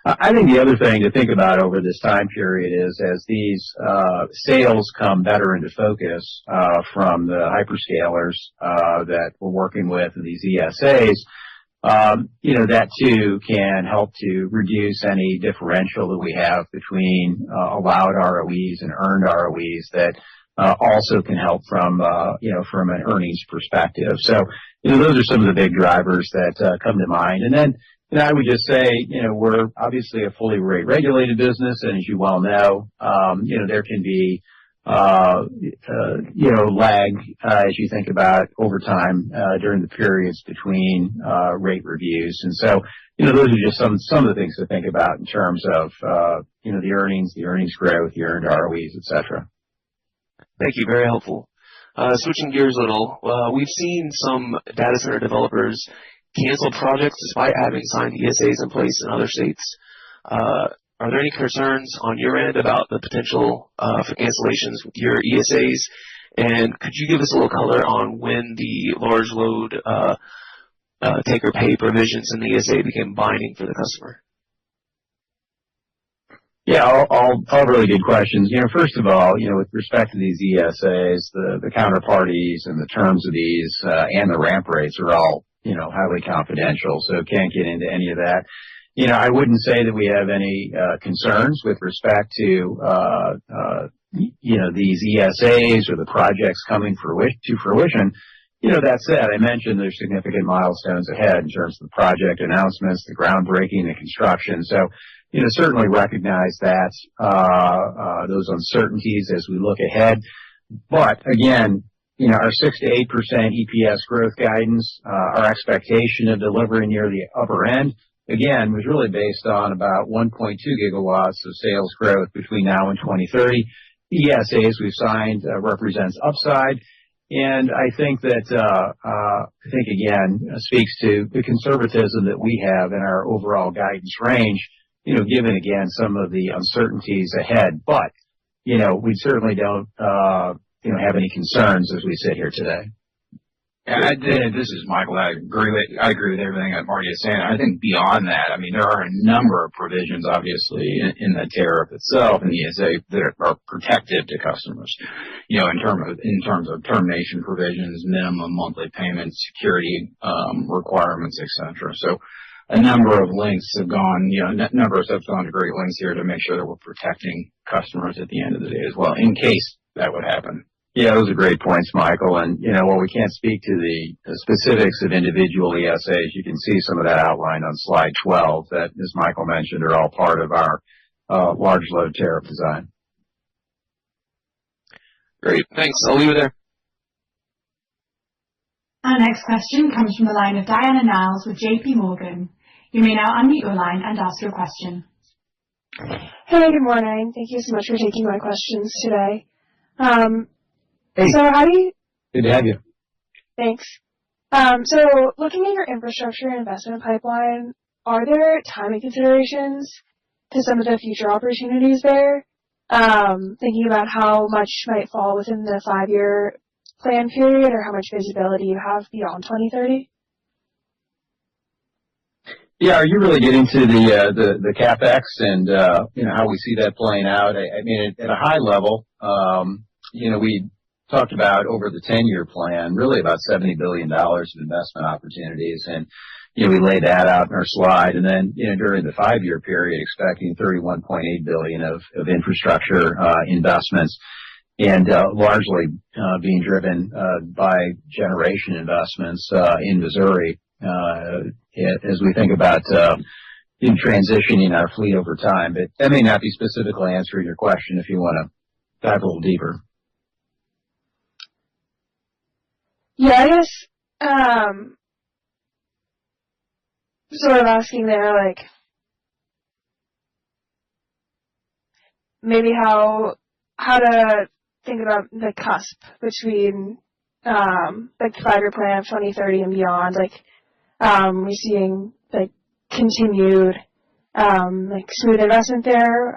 I think the other thing to think about over this time period is as these sales come better into focus from the hyperscalers that we're working with, these ESAs, you know, that too can help to reduce any differential that we have between allowed ROEs and earned ROEs that also can help from, you know, from an earnings perspective. So, you know, those are some of the big drivers that come to mind. And then, you know, I would just say, you know, we're obviously a fully rate regulated business, and as you well know, you know, there can be, you know, lag as you think about over time during the periods between rate reviews. And so, you know, those are just some of the things to think about in terms of, you know, the earnings growth, the earned ROEs, et cetera. Thank you. Very helpful. Switching gears a little, we've seen some data center developers cancel projects despite having signed ESAs in place in other states. Are there any concerns on your end about the potential for cancellations with your ESAs? And could you give us a little color on when the large load take or pay provisions in the ESA became binding for the customer? Yeah, all really good questions. You know, first of all, you know, with respect to these ESAs, the counterparties and the terms of these and the ramp rates are all, you know, highly confidential, so can't get into any of that. You know, I wouldn't say that we have any concerns with respect to, you know, these ESAs or the projects coming to fruition. You know, that said, I mentioned there's significant milestones ahead in terms of the project announcements, the groundbreaking, the construction. So, you know, certainly recognize that those uncertainties as we look ahead. But again, you know, our 6 to 8% EPS growth guidance, our expectation of delivering near the upper end, again, was really based on about 1.2 gigawatts of sales growth between now and 2030. The ESAs we've signed represents upside. And I think that, again, speaks to the conservatism that we have in our overall guidance range, you know, given, again, some of the uncertainties ahead. But, you know, we certainly don't, you know, have any concerns as we sit here today. This is Michael. I agree with everything that Marty is saying. I think beyond that, I mean, there are a number of provisions, obviously, in the tariff itself and the ESA that are protective to customers. You know, in terms of termination provisions, minimum monthly payments, security requirements, etc. So, a number of links have gone. You know, a number of steps gone to great lengths here to make sure that we're protecting customers at the end of the day as well, in case that would happen. Yeah, those are great points, Michael. And, you know, while we can't speak to the specifics of individual ESAs, you can see some of that outlined on slide 12 that, as Michael mentioned, are all part of our large load tariff design. Great. Thanks. I'll leave it there. Our next question comes from the line of Diana Niles with JP Morgan. You may now unmute your line and ask your question. Hey, good morning. Thank you so much for taking my questions today. Hey. So how do you... Good to have you. Thanks. So looking at your infrastructure investment pipeline, are there timing considerations to some of the future opportunities there, thinking about how much might fall within the 5-year plan period or how much visibility you have beyond 2030? Yeah, are you really getting to the CapEx and how we see that playing out? I mean, at a high level, we talked about over the 10-year plan, really about $70 billion of investment opportunities, and we laid that out in our slide. And then during the 5-year period, expecting $31.8 billion of infrastructure investments, and largely being driven by generation investments in Missouri. As we think about in transitioning our fleet over time. But that may not be specifically answering your question if you want to dive a little deeper. Yeah, I guess sort of asking there, like, maybe how to think about the cusp between like the 5-year plan of 2030 and beyond, like we're seeing like continued like smooth investment there,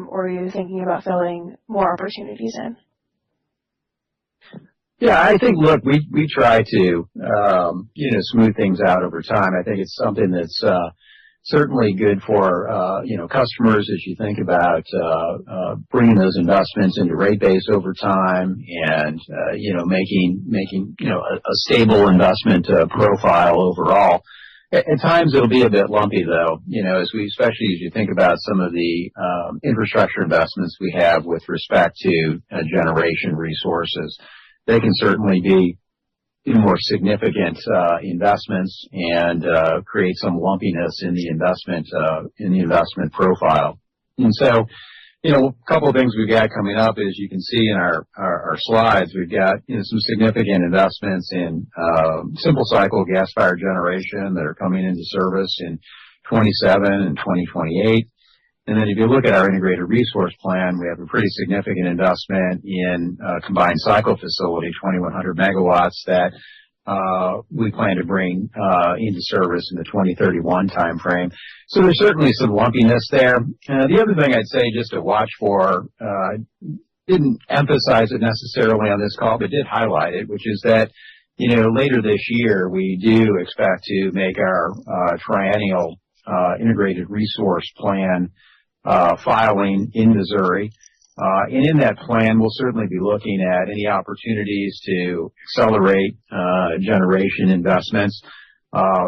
or are you thinking about filling more opportunities in? Yeah, I think, look, we try to, smooth things out over time. I think it's something that's certainly good for, customers as you think about bringing those investments into rate base over time and, making a stable investment profile overall. At times it'll be a bit lumpy, though, especially as you think about some of the infrastructure investments we have with respect to generation resources. They can certainly be more significant investments and create some lumpiness in the investment profile. And so, a couple of things we've got coming up, as you can see in our slides, we've got some significant investments in simple cycle gas-fired generation that are coming into service in 27 and 2028. And then if you look at our integrated resource plan, we have a pretty significant investment in a combined cycle facility, 2,100 megawatts, that we plan to bring into service in the 2031 timeframe. So there's certainly some lumpiness there. The other thing I'd say just to watch for, didn't emphasize it necessarily on this call, but did highlight it, which is that, later this year, we do expect to make our triennial integrated resource plan filing in Missouri. And in that plan, we'll certainly be looking at any opportunities to accelerate generation investments,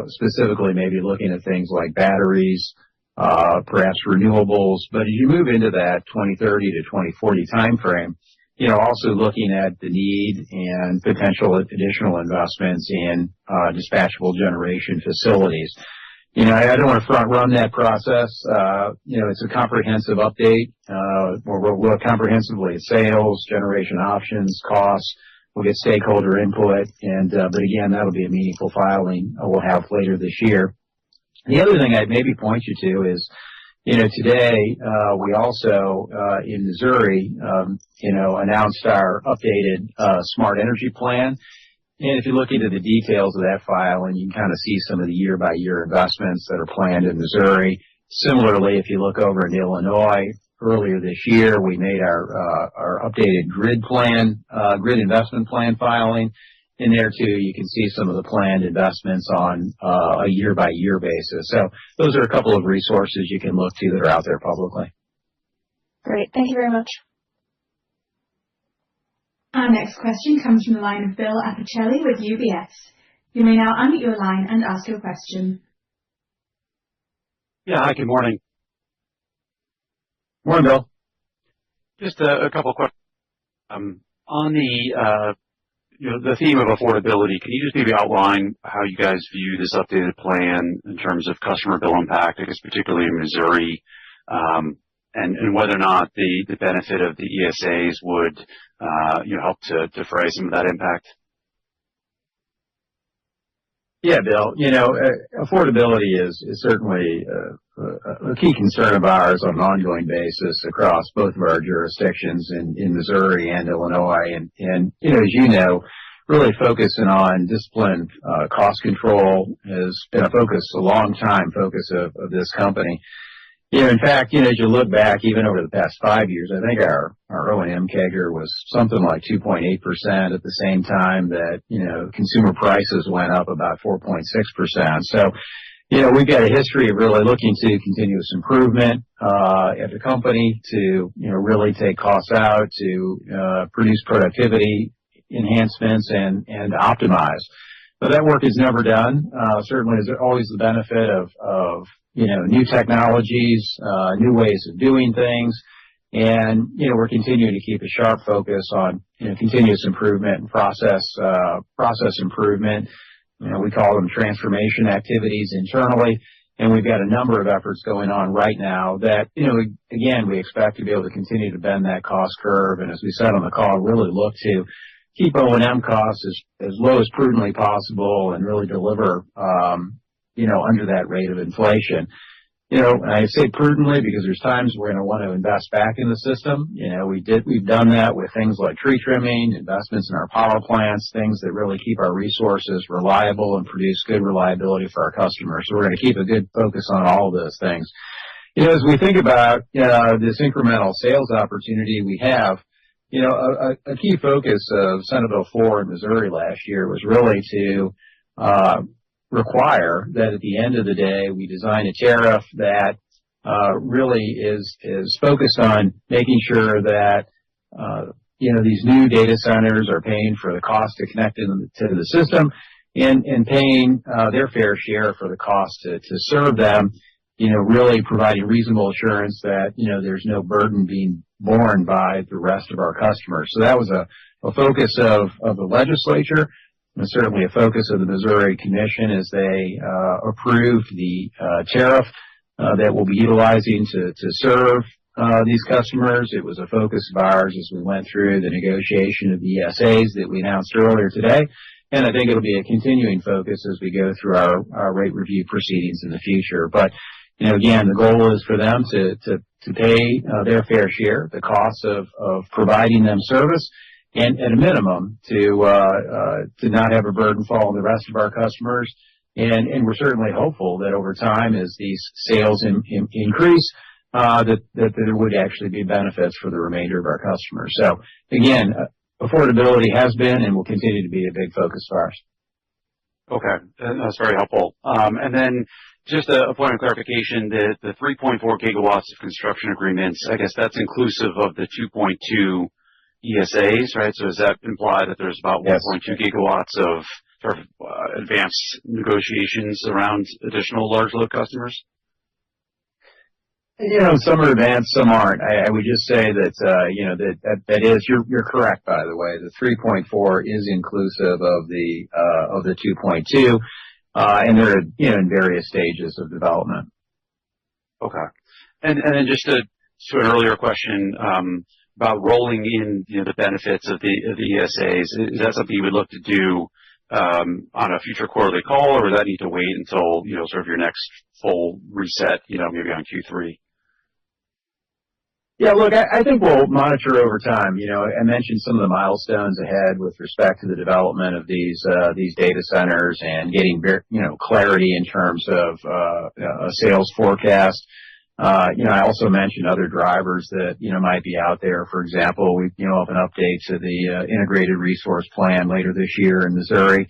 specifically maybe looking at things like batteries, perhaps renewables. But as you move into that 2030 to 2040 timeframe, also looking at the need and potential additional investments in dispatchable generation facilities. I don't want to front run that process. It's a comprehensive update. We'll look comprehensively at sales, generation options, costs. We'll get stakeholder input, but again, that'll be a meaningful filing we'll have later this year. The other thing I'd maybe point you to is, today we also in Missouri, announced our updated smart energy plan. And if you look into the details of that file, and you can kind of see some of the year-by-year investments that are planned in Missouri. Similarly, if you look over in Illinois, earlier this year, we made our updated grid investment plan filing. In there, too, you can see some of the planned investments on a year-by-year basis. So those are a couple of resources you can look to that are out there publicly. Great. Thank you very much. Our next question comes from the line of Bill Appicelli with UBS. You may now unmute your line and ask your question. Yeah, hi, good morning. Morning, Bill. Just a couple of questions. On the theme of affordability, can you just maybe outline how you guys view this updated plan in terms of customer bill impact, I guess particularly in Missouri, and whether or not the benefit of the ESAs would help to defray some of that impact? Yeah, Bill. Affordability is certainly a key concern of ours on an ongoing basis across both of our jurisdictions in Missouri and Illinois. And as you know, really focusing on disciplined cost control has been a long time focus of this company. In fact, as you look back, even over the past 5 years, I think our O&M CAGR was something like 2.8% at the same time that, consumer prices went up about 4.6%. So, we've got a history of really looking to continuous improvement, at the company to, really take costs out, to, produce productivity enhancements and optimize. But that work is never done. Certainly there's always the benefit of new technologies, new ways of doing things. And, we're continuing to keep a sharp focus on, continuous improvement and process improvement. We call them transformation activities internally. And we've got a number of efforts going on right now that, again, we expect to be able to continue to bend that cost curve. And as we said on the call, really look to keep O&M costs as low as prudently possible and really deliver, under that rate of inflation. And I say prudently because there's times we're going to want to invest back in the system. We've done that with things like tree trimming, investments in our power plants, things that really keep our resources reliable and produce good reliability for our customers. So we're going to keep a good focus on all of those things. As we think about, this incremental sales opportunity we have, a key focus of Senate Bill 4 in Missouri last year was really to require that at the end of the day we design a tariff that really is focused on making sure that these new data centers are paying for the cost to connect into the system and paying their fair share for the cost to serve them. Really providing reasonable assurance that there's no burden being borne by the rest of our customers. So that was a focus of the legislature, and certainly a focus of the Missouri Commission as they approved the tariff that we'll be utilizing to serve these customers. It was a focus of ours as we went through the negotiation of the ESAs that we announced earlier today. And I think it'll be a continuing focus as we go through our rate review proceedings in the future. But again, the goal is for them to pay their fair share, the cost of providing them service, and at a minimum to not have a burden fall on the rest of our customers. And we're certainly hopeful that over time, as these sales increase, that there would actually be benefits for the remainder of our customers. So again, affordability has been and will continue to be a big focus for us. Okay, that's very helpful. And then just a point of clarification, the 3.4 gigawatts of construction agreements, I guess that's inclusive of the 2.2 ESAs, right? So does that imply that there's about 1.2 gigawatts of sort of advanced negotiations around additional large load customers? Some are advanced, some aren't. I would just say that, that is, you're correct, by the way. The 3.4 is inclusive of the 2.2, and they're, in various stages of development. Okay. And then just to an earlier question, about rolling in, the benefits of the ESAs, is that something you would look to do, on a future quarterly call, or would that need to wait until, sort of your next full reset, maybe on Q3? Yeah, look, I think we'll monitor over time. I mentioned some of the milestones ahead with respect to the development of these data centers and getting, clarity in terms of a sales forecast. I also mentioned other drivers that, might be out there. For example, we, have an update to the integrated resource plan later this year in Missouri.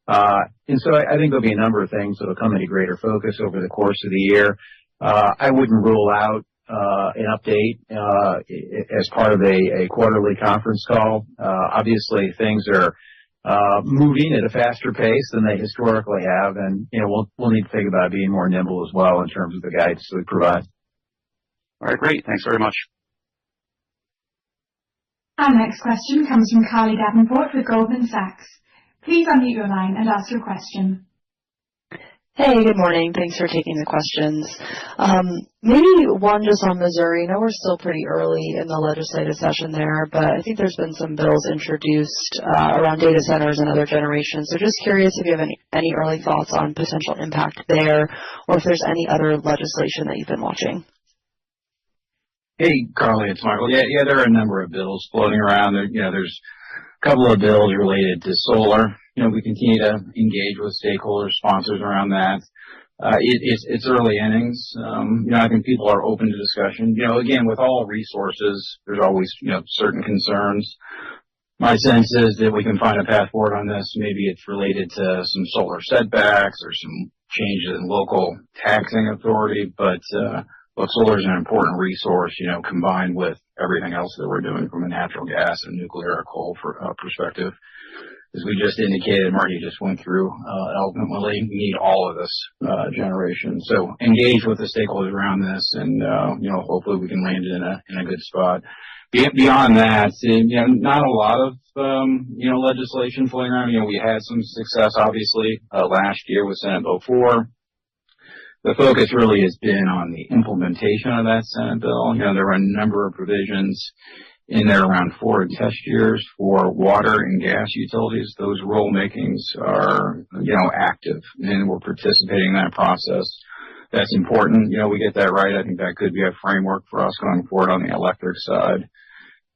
And so I think there'll be a number of things that'll come into greater focus over the course of the year. I wouldn't rule out an update as part of a quarterly conference call. Obviously, things are moving at a faster pace than they historically have, and we'll need to think about being more nimble as well in terms of the guidance that we provide. All right, great. Thanks very much. Our next question comes from Carly Davenport with Goldman Sachs. Please unmute your line and ask your question. Hey, good morning. Thanks for taking the questions. Maybe one just on Missouri. I know we're still pretty early in the legislative session there, but I think there's been some bills introduced around data centers and other generations. So just curious if you have any early thoughts on potential impact there, or if there's any other legislation that you've been watching. Hey, Carly, it's Michael. Yeah, there are a number of bills floating around. There's a couple of bills related to solar. We continue to engage with stakeholders, sponsors around that. It's early innings. I think people are open to discussion. Again, with all resources, there's always, certain concerns. My sense is that we can find a path forward on this. Maybe it's related to some solar setbacks or some changes in local taxing authority, but look, solar is an important resource, combined with everything else that we're doing from a natural gas and nuclear or coal perspective. As we just indicated, Marty just went through, ultimately, we need all of this generation. So engage with the stakeholders around this, and hopefully we can land it in a good spot. Beyond that, not a lot of legislation floating around. We had some success, obviously, last year with Senate Bill 4. The focus really has been on the implementation of that Senate bill. There were a number of provisions in there around 4 test years for water and gas utilities. Those rulemakings are, active, and we're participating in that process. That's important. We get that right. I think that could be a framework for us going forward on the electric side.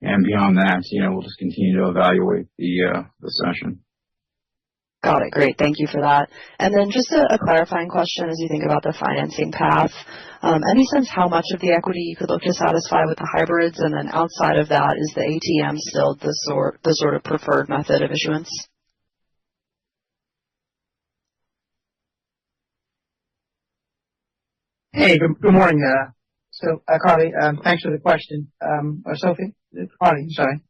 And beyond that, we'll just continue to evaluate the session. Got it. Great. Thank you for that. And then just a clarifying question as you think about the financing path. Any sense how much of the equity you could look to satisfy with the hybrids? And then outside of that, is the ATM still the sort of preferred method of issuance? Hey, good morning. Carly, thanks for the question. Or Sophie? Carly, sorry.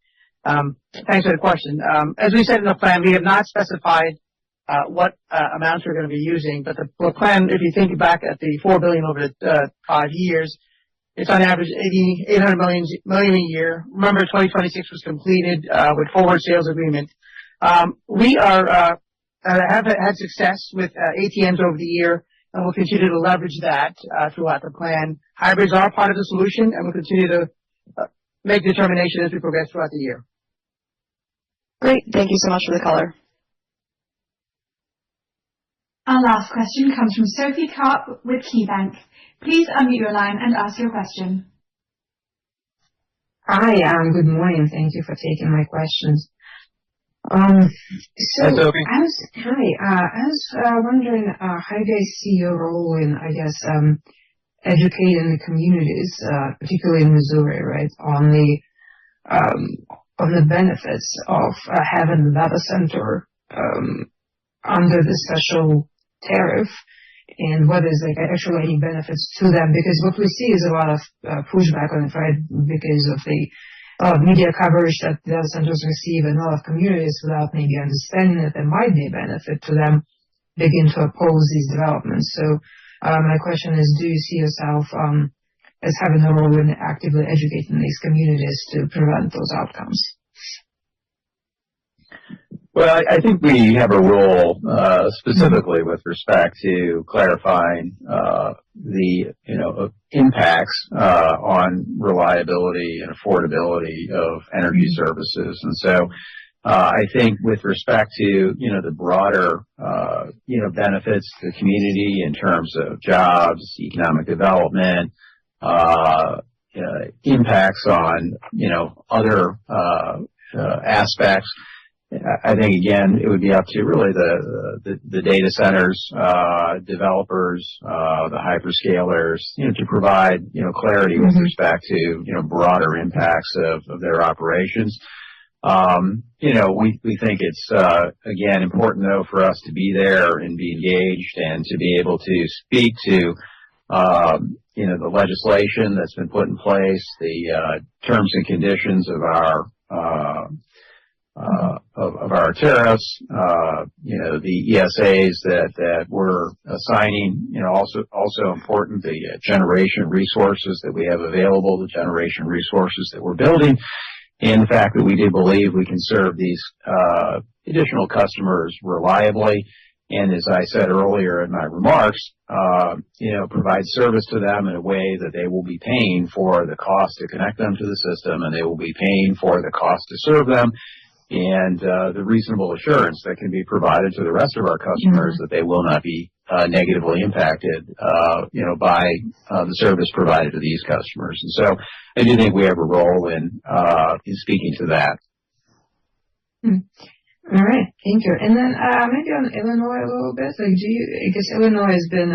Thanks for the question. As we said in the plan, we have not specified what amounts we're going to be using, but the plan, if you think back at the $4 billion over 5 years, it's on average $800 million a year. Remember, 2026 was completed with forward sales agreement. We have had success with ATMs over the year, and we'll continue to leverage that throughout the plan. Hybrids are part of the solution, and we'll continue to make determination as we progress throughout the year. Great. Thank you so much for the color. Our last question comes from Sophie Karp with KeyBank. Please unmute your line and ask your question. Hi, good morning. Thank you for taking my questions. Hi, Sophie. I was wondering how you guys see your role in, educating the communities, particularly in Missouri, right, on the benefits of having the data center under the special tariff, and whether there's actually any benefits to them, because what we see is a lot of pushback on it, right, because of the media coverage that data centers receive, and a lot of communities, without maybe understanding that there might be a benefit to them, begin to oppose these developments. So my question is, do you see yourself as having a role in actively educating these communities to prevent those outcomes? Well, I think we have a role specifically with respect to clarifying the impacts on reliability and affordability of energy services. And so I think with respect to the broader benefits to the community in terms of jobs, economic development, impacts on other aspects, I think, again, it would be up to really the data centers, developers, the hyperscalers, to provide, clarity with respect to, broader impacts of their operations. We think it's, again, important, though, for us to be there and be engaged and to be able to speak to, the legislation that's been put in place, the terms and conditions of our tariffs, the ESAs that we're assigning, also important, the generation resources that we have available, the generation resources that we're building, and the fact that we do believe we can serve these additional customers reliably, and as I said earlier in my remarks, provide service to them in a way that they will be paying for the cost to connect them to the system, and they will be paying for the cost to serve them, and the reasonable assurance that can be provided to the rest of our customers that they will not be negatively impacted, by the service provided to these customers. And so I do think we have a role in speaking to that. All right, thank you. And then maybe on Illinois a little bit. Like, I guess Illinois has been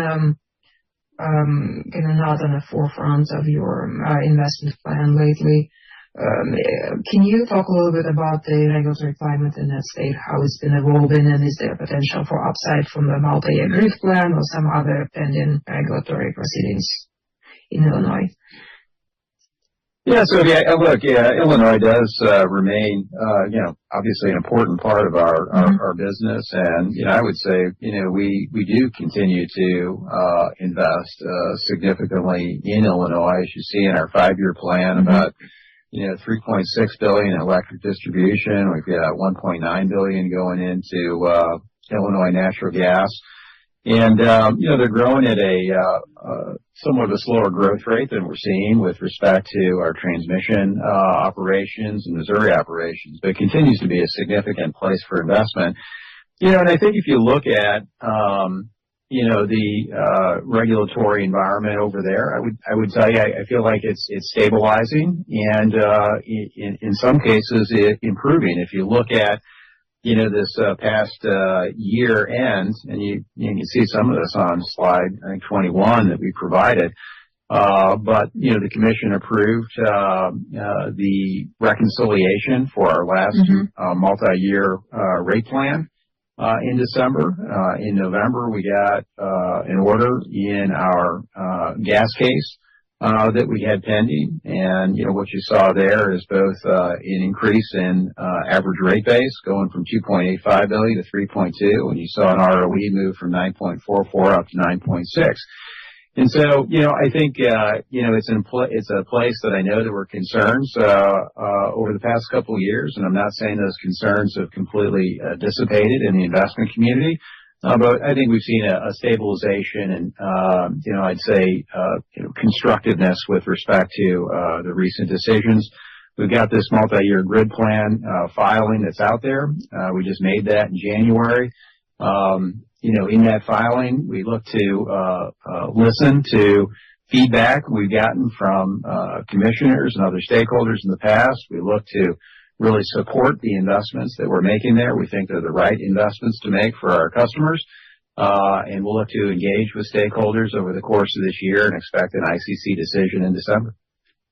kind of not on the forefront of your investment plan lately. Can you talk a little bit about the regulatory climate in that state, how it's been evolving, and is there potential for upside from the multi-year grid plan or some other pending regulatory proceedings in Illinois? Yeah, so Illinois does remain, obviously an important part of our business, and I would say, we do continue to invest significantly in Illinois, as you see in our 5-year plan, about $3.6 billion in electric distribution. We've got $1.9 billion going into Illinois natural gas. And, they're growing at a somewhat of a slower growth rate than we're seeing with respect to our transmission operations and Missouri operations, but it continues to be a significant place for investment. And I think if you look at, the regulatory environment over there, I would tell you, I feel like it's stabilizing and in some cases improving. If you look at this past year end, and you can see some of this on slide, I think 21 that we provided. But the commission approved the reconciliation for our last multi-year rate plan in December. In November, we got an order in our gas case that we had pending, and what you saw there is both an increase in average rate base going from $2.85 billion to $3.2 billion, and you saw an ROE move from 9.44 up to 9.6. And so, I think it's a place that I know there were concerns over the past couple of years, and I'm not saying those concerns have completely dissipated in the investment community. But I think we've seen a stabilization and, I'd say, constructiveness with respect to the recent decisions. We've got this multi-year grid plan filing that's out there. We just made that in January. In that filing, we look to listen to feedback we've gotten from commissioners and other stakeholders in the past. We look to really support the investments that we're making there. We think they're the right investments to make for our customers. And we'll look to engage with stakeholders over the course of this year and expect an ICC decision in December.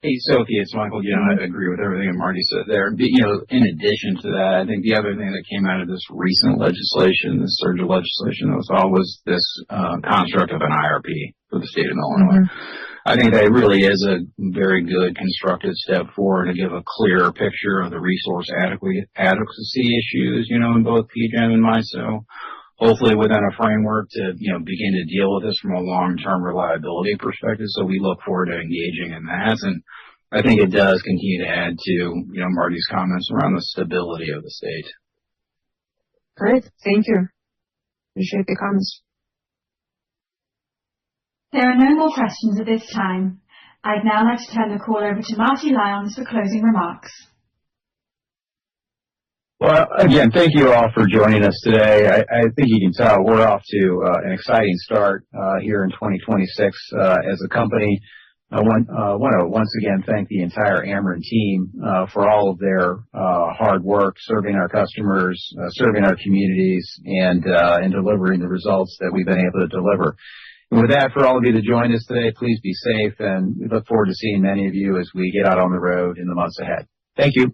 Hey, Sophie, it's Michael. I agree with everything Marty said there. In addition to that, I think the other thing that came out of this recent legislation, this surge of legislation that was all, was this construct of an IRP for the state of Illinois. I think that really is a very good constructive step forward to give a clearer picture of the resource adequacy issues, in both PJM and MISO. Hopefully within a framework to, begin to deal with this from a long-term reliability perspective. So we look forward to engaging in that. And I think it does continue to add to, Marty's comments around the stability of the state. Great. Thank you. Appreciate the comments. There are no more questions at this time. I'd now like to turn the call over to Marty Lyons for closing remarks. Well, again, thank you all for joining us today. I think you can tell we're off to an exciting start here in 2026 as a company. I want to once again thank the entire Ameren team for all of their hard work serving our customers, serving our communities, and delivering the results that we've been able to deliver. And with that, for all of you that joined us today, please be safe, and we look forward to seeing many of you as we get out on the road in the months ahead. Thank you.